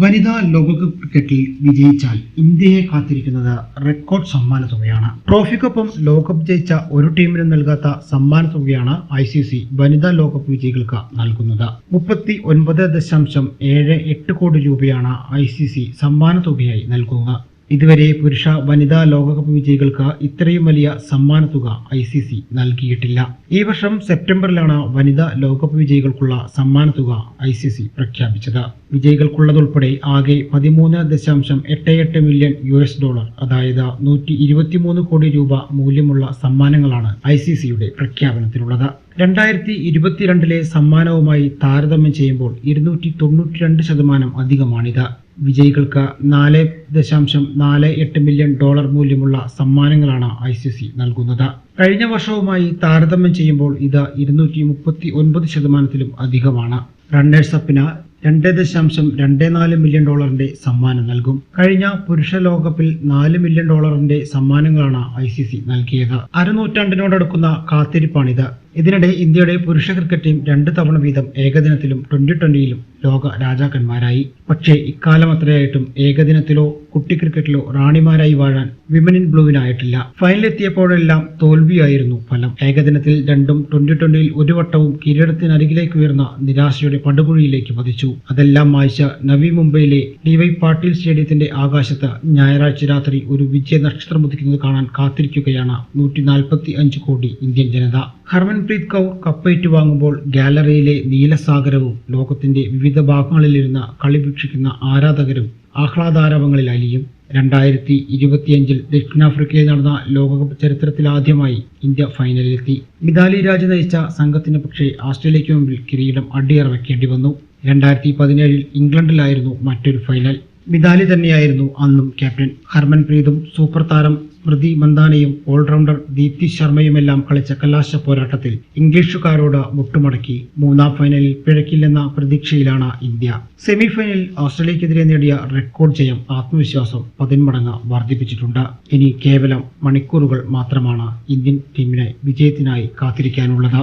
വനിതാ ലോകകപ്പ് ക്രിക്കറ്റിൽ വിജയിച്ചാൽ ഇന്ത്യയെ കാത്തിരിക്കുന്നത് റെക്കോർഡ് സമ്മാന തുകയാണ്. ട്രോഫിക്കൊപ്പം ലോകകപ്പ് ജയിച്ച ഒരു ടീമിനും നൽകാത്ത സമ്മാന തുകയാണ് ICC വനിതാ ലോകകപ്പ് വിജയികൾക്ക് നൽകുന്നത്. 39.78 കോടി രൂപയാണ് ICC സമ്മാന തുകയായി നൽകുക. ഇതുവരെ പുരുഷ വനിതാ ലോകകപ്പ് വിജയികൾക്ക് ഇത്രയും വലിയ സമ്മാന തുക ICC നൽകിയിട്ടില്ല. ഈ വർഷം സെപ്റ്റംബറിലാണ് വനിതാ ലോകകപ്പ് വിജയികൾക്കുള്ള സമ്മാന തുക ICC പ്രഖ്യാപിച്ചത്. വിജയികൾക്കുള്ളതുൾപ്പെടെ ആകെ 13.88 മില്യൺ US ഡോളർ, അതായത് 123 കോടി രൂപ മൂല്യമുള്ള സമ്മാനങ്ങളാണ് ICCയുടെ പ്രഖ്യാപനത്തിലുള്ളത്. 2022 സമ്മാനവുമായി താരതമ്യം ചെയ്യുമ്പോൾ 292% അധികമാണിത്. വിജയികൾക്ക് 4.48 മില്യൺ ഡോളർ മൂല്യമുള്ള സമ്മാനങ്ങളാണ് ICC നൽകുന്നത്. കഴിഞ്ഞ വർഷവുമായി താരതമ്യം ചെയ്യുമ്പോൾ ഇത് 239% അധികമാണ്. റണ്ണേഴ്സ് അപ്പിന് 2.24 മില്യൺ ഡോളറിന്റെ സമ്മാനം നൽകും. കഴിഞ്ഞ പുരുഷ ലോകകപ്പിൽ 4 മില്യൺ ഡോളറിന്റെ സമ്മാനങ്ങളാണ് ICC നൽകിയത്. അരനൂറ്റാണ്ടിനോടടുക്കുന്ന കാത്തിരിപ്പാണിത്. ഇതിനിടെ ഇന്ത്യയുടെ പുരുഷ ക്രിക്കറ്റ് ടീം 2 തവണ വീതം ഏകദിനത്തിലും T20യിലും ലോക രാജാക്കന്മാരായി. പക്ഷേ ഇക്കാലം അത്രയായിട്ടും ഏകദിനത്തിലോ കുട്ടി ക്രിക്കറ്റിലോ റാണിമാരായി വാഴാൻ വിമൻ ഇൻ ബ്ലൂവിനായിട്ടില്ല. ഫൈനലെത്തിയപ്പോഴെല്ലാം തോൽവിയായിരുന്നു ഫലം. ഏകദിനത്തിൽ 2ഉം T20യിൽ ഒരു വട്ടവും കിരീടത്തിനരികിലേക്ക് ഉയർന്ന നിരാശയുടെ പടുകുഴിയിലേക്ക് പതിച്ചു. അതെല്ലാം മായ്ച്ച് നവി മുംബൈയിലെ DY പാട്ടീൽ സ്റ്റേഡിയത്തിന്റെ ആകാശത്ത് ഞായറാഴ്ച രാത്രി ഒരു വിജയ നക്ഷത്രം ഉദിക്കുന്നത് കാണാൻ കാത്തിരിക്കുകയാണ് 145 കോടി ഇന്ത്യൻ ജനത. ഹർമൻപ്രീത് കൗർ കപ്പ് ഏറ്റുവാങ്ങുമ്പോൾ ഗാലറിയിലെ നീലസാഗരവും ലോകത്തിന്റെ വിവിധ ഭാഗങ്ങളിലിരുന്ന് കളി വീക്ഷിക്കുന്ന ആരാധകരും ആഹ്ലാദാരവങ്ങളിൽ അലിയും. 2025 ദക്ഷിണാഫ്രിക്കയിൽ നടന്ന ലോകകപ്പ് ചരിത്രത്തിലാദ്യമായി ഇന്ത്യ ഫൈനലിലെത്തി. മിതാലി രാജ് നയിച്ച സംഘത്തിന് പക്ഷേ ഓസ്ട്രേലിയയ്ക്ക് മുമ്പിൽ കിരീടം അടിയറവെക്കേണ്ടി വന്നു. 2017 ഇംഗ്ലണ്ടിലായിരുന്നു മറ്റൊരു ഫൈനൽ. മിതാലി തന്നെയായിരുന്നു അന്നും ക്യാപ്റ്റൻ. ഹർമൻപ്രീതും സൂപ്പർ താരം സ്മൃതി മന്ദാനയും ഓൾറൗണ്ടർ ദീപ്തി ശർമ്മയുമെല്ലാം കളിച്ച കലാശ പോരാട്ടത്തിൽ ഇംഗ്ലീഷുകാരോട് മുട്ടുമടക്കി 3ാം ഫൈനലിൽ പിഴക്കില്ലെന്ന പ്രതീക്ഷയിലാണ് ഇന്ത്യ. സെമിഫൈനലിൽ ഓസ്ട്രേലിയക്കെതിരെ നേടിയ റെക്കോർഡ് ജയം ആത്മവിശ്വാസം 10 മടങ്ങ് വർദ്ധിപ്പിച്ചിട്ടുണ്ട്. ഇനി കേവലം മണിക്കൂറുകൾ മാത്രമാണ് ഇന്ത്യൻ ടീമിനെ വിജയത്തിനായി കാത്തിരിക്കാനുള്ളത്.